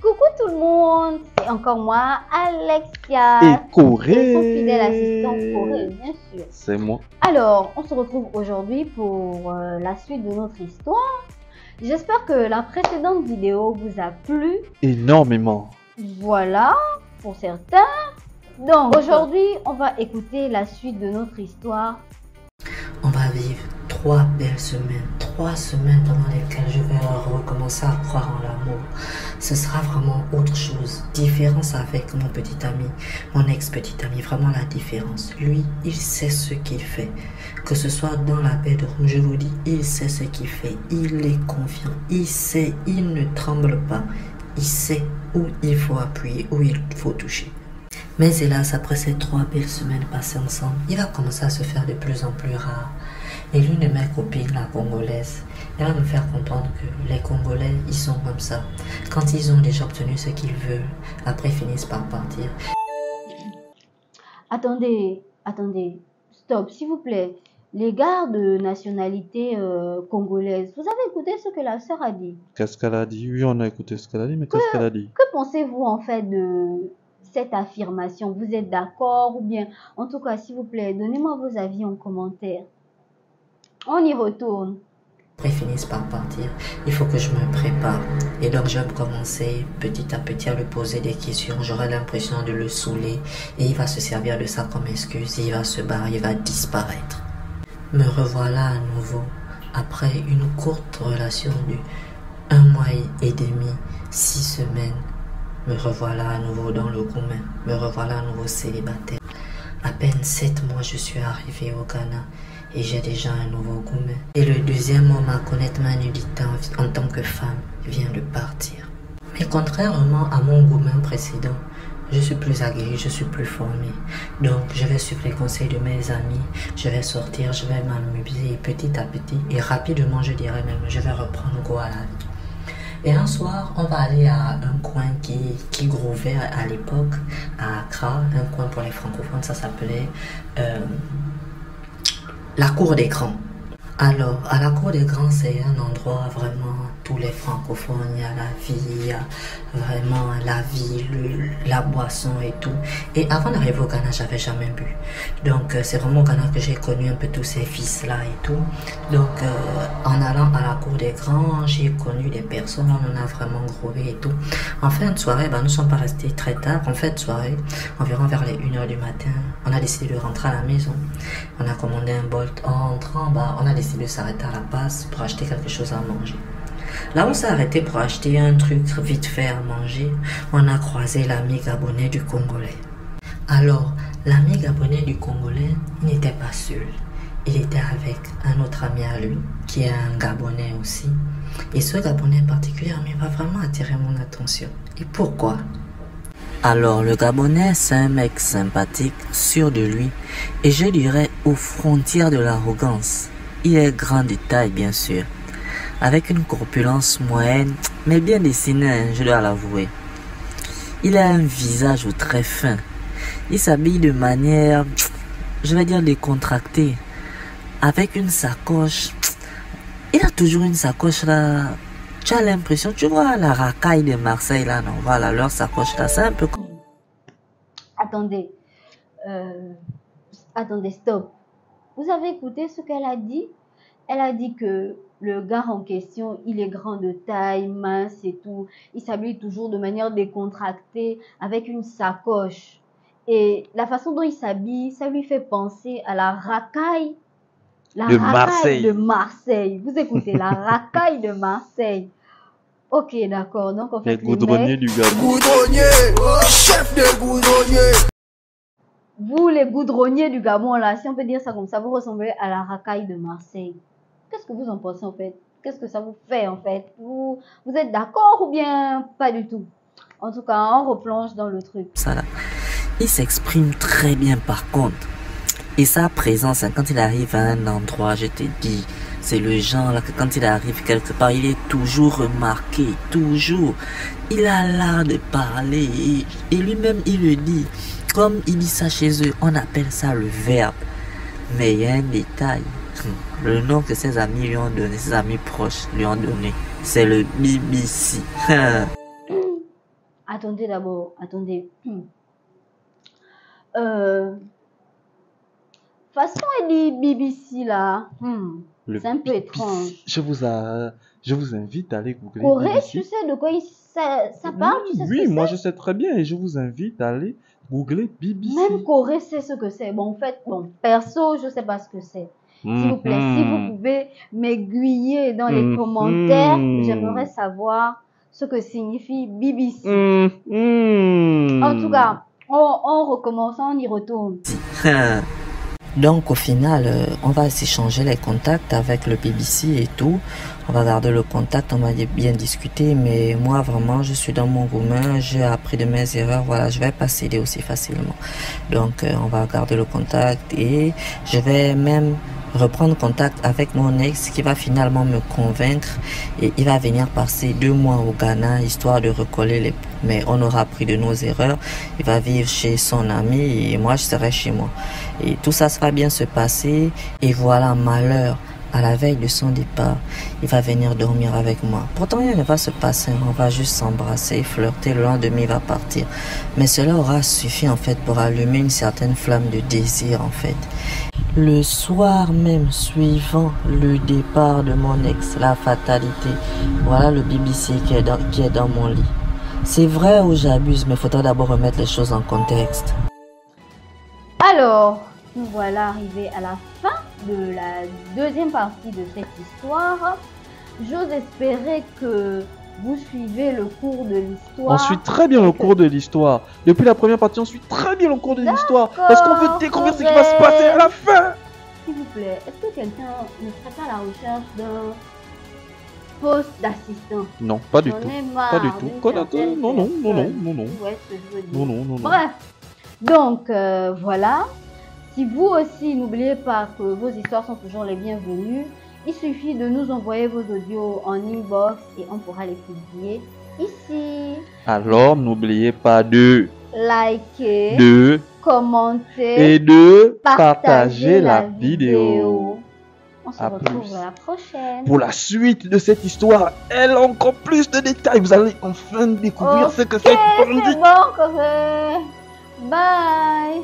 Coucou tout le monde, c'est encore moi, Alexia, Et Corée, son fidèle assistant Corée, bien sûr. C'est moi. Alors, on se retrouve aujourd'hui pour la suite de notre histoire. J'espère que la précédente vidéo vous a plu. Énormément. Voilà, pour certains. Donc, aujourd'hui, on va écouter la suite de notre histoire. On va vivre 3 belles semaines, 3 semaines pendant lesquelles je vais recommencer à croire en l'amour. Ce sera vraiment autre chose. Différence avec mon petit ami, mon ex-petit ami, vraiment la différence. Lui, il sait ce qu'il fait. Que ce soit dans la bedroom, je vous dis, il sait ce qu'il fait. Il est confiant, il sait, il ne tremble pas. Il sait où il faut appuyer, où il faut toucher. Mais hélas, après ces 3 belles semaines passées ensemble, il a commencé à se faire de plus en plus rare. Et l'une de mes copines, la congolaise, elle va me faire comprendre que les Congolais, ils sont comme ça. Quand ils ont déjà obtenu ce qu'ils veulent, après ils finissent par partir. Attendez, stop, s'il vous plaît. Les gars de nationalité congolaise, vous avez écouté ce que la sœur a dit? Qu'est-ce qu'elle a dit? Oui, on a écouté ce qu'elle a dit, mais qu'est-ce qu'elle a dit? Que pensez-vous en fait de cette affirmation? Vous êtes d'accord ou bien, en tout cas, s'il vous plaît, donnez-moi vos avis en commentaire. On y retourne. Après, ils finissent par partir. Il faut que je me prépare. Et donc, je vais commencer petit à petit à lui poser des questions. J'aurai l'impression de le saouler. Et il va se servir de ça comme excuse. Il va se barrer, il va disparaître. Me revoilà à nouveau. Après une courte relation de 1 mois et demi, 6 semaines. Me revoilà à nouveau dans le Goumen. Me revoilà à nouveau célibataire. À peine 7 mois, je suis arrivé au Ghana. Et j'ai déjà un nouveau Goumen. Et le deuxième homme à connaître ma nudité en tant que femme vient de partir. Mais contrairement à mon Goumen précédent, je suis plus aguerri, je suis plus formé. Donc je vais suivre les conseils de mes amis, je vais sortir, je vais m'amuser petit à petit. Et rapidement, je dirais même, je vais reprendre goût à la vie. Et un soir, on va aller à un coin qui grouvait à l'époque, à Accra, un coin pour les francophones, ça s'appelait... la cour des grands. Alors, à la cour des grands, c'est un endroit vraiment, tous les francophones, il y a la vie, il y a vraiment la vie, la boisson et tout. Et avant d'arriver au Ghana, j'avais jamais bu. Donc, c'est vraiment au Ghana que j'ai connu un peu tous ces fils-là et tout. Donc, en allant à la cour des grands, j'ai connu des personnes, on en a vraiment grové et tout. En fin de soirée, nous ne sommes pas restés très tard. En fin de soirée, environ vers les 1h du matin, on a décidé de rentrer à la maison. On a commandé un Bolt. En rentrant, on a décidé de s'arrêter à la passe pour acheter quelque chose à manger. Là où on s'est arrêté pour acheter un truc vite fait à manger, on a croisé l'ami gabonais du Congolais. Alors, l'ami gabonais du Congolais, il n'était pas seul. Il était avec un autre ami à lui, qui est un Gabonais aussi. Et ce Gabonais particulièrement va vraiment attirer mon attention. Et pourquoi? Alors, le Gabonais, c'est un mec sympathique, sûr de lui, et je dirais aux frontières de l'arrogance. Il est grand de taille, bien sûr, avec une corpulence moyenne, mais bien dessinée, je dois l'avouer. Il a un visage très fin. Il s'habille de manière, je vais dire, décontractée, avec une sacoche. Il a toujours une sacoche là. Tu as l'impression, tu vois la racaille de Marseille là, non? Voilà, leur sacoche là, c'est un peu comme... Attendez. Attendez, stop. Vous avez écouté ce qu'elle a dit? Elle a dit que le gars en question, il est grand de taille, mince et tout. Il s'habille toujours de manière décontractée, avec une sacoche. Et la façon dont il s'habille, ça lui fait penser à la racaille. Racaille de Marseille. Vous écoutez, la racaille de Marseille. Ok, d'accord. Donc, en fait, les goudronniers du Gabon. Goudronnier, chef de goudronnier. Vous, les goudronniers du Gabon, là, si on peut dire ça comme ça, vous ressemblez à la racaille de Marseille. Qu'est-ce que vous en pensez, en fait? Qu'est-ce que ça vous fait, en fait? Vous êtes d'accord ou bien pas du tout? En tout cas, on replonge dans le truc. Ça là. Il s'exprime très bien, par contre. Et sa présence, quand il arrive à un endroit, je te dis, c'est le genre là que quand il arrive quelque part, il est toujours remarqué, toujours. Il a l'art de parler et lui-même il le dit. Comme il dit ça chez eux, on appelle ça le verbe. Mais il y a un détail. Le nom que ses amis lui ont donné, ses amis proches lui ont donné, c'est le BBC. Attendez d'abord, attendez. Façon, elle dit BBC là. Le C'est un peu BBC. étrange. Je vous invite à aller googler Corée, BBC. tu sais de quoi ça parle, tu sais ce Oui, que moi c'est? je sais très bien et je vous invite à aller googler BBC. Même Corée sait ce que c'est. Bon, en fait, bon, perso, je sais pas ce que c'est. S'il vous plaît, si vous pouvez m'aiguiller dans les commentaires, j'aimerais savoir ce que signifie BBC. En tout cas, on recommence, on y retourne. Donc au final, on va s'échanger les contacts avec le BBC et tout. On va garder le contact, on va bien discuter. Mais moi vraiment, je suis dans mon roumain, j'ai appris de mes erreurs. Voilà, je vais pas céder aussi facilement. Donc on va garder le contact et je vais même reprendre contact avec mon ex qui va finalement me convaincre et il va venir passer 2 mois au Ghana histoire de recoller les pots. Mais on aura appris de nos erreurs. Il va vivre chez son ami et moi je serai chez moi. Et tout ça va bien se passer. Et voilà, malheur, à la veille de son départ, il va venir dormir avec moi. Pourtant rien ne va se passer, on va juste s'embrasser, flirter, le lendemain il va partir. Mais cela aura suffi en fait pour allumer une certaine flamme de désir en fait. Le soir même suivant le départ de mon ex, la fatalité, voilà le BBC qui est dans mon lit. C'est vrai ou j'abuse, mais il faudra d'abord remettre les choses en contexte. Alors, nous voilà arrivés à la fin de la deuxième partie de cette histoire. J'ose espérer que vous suivez le cours de l'histoire. On suit très bien le cours de l'histoire. Depuis la première partie, on suit très bien le cours de l'histoire. Parce qu'on veut découvrir ce qui va se passer à la fin. S'il vous plaît, est-ce que quelqu'un ne serait pas à la recherche d'un poste d'assistant? Non, pas du J'en tout. ai marre Pas du tout. d'une Connaître. certaine Non, non, non, non, personne. non, non. Ouais, ce que je veux dire. Non, non, non, non. Bref, donc voilà. Si vous aussi, n'oubliez pas que vos histoires sont toujours les bienvenues. Il suffit de nous envoyer vos audios en inbox et on pourra les publier ici. Alors, n'oubliez pas de Likez, commenter et de partager la vidéo. On se À retrouve plus. à la prochaine. Pour la suite de cette histoire, elle a encore plus de détails. Vous allez enfin découvrir ce que c'est Ok, bandit. c'est bon, Corée. Bye.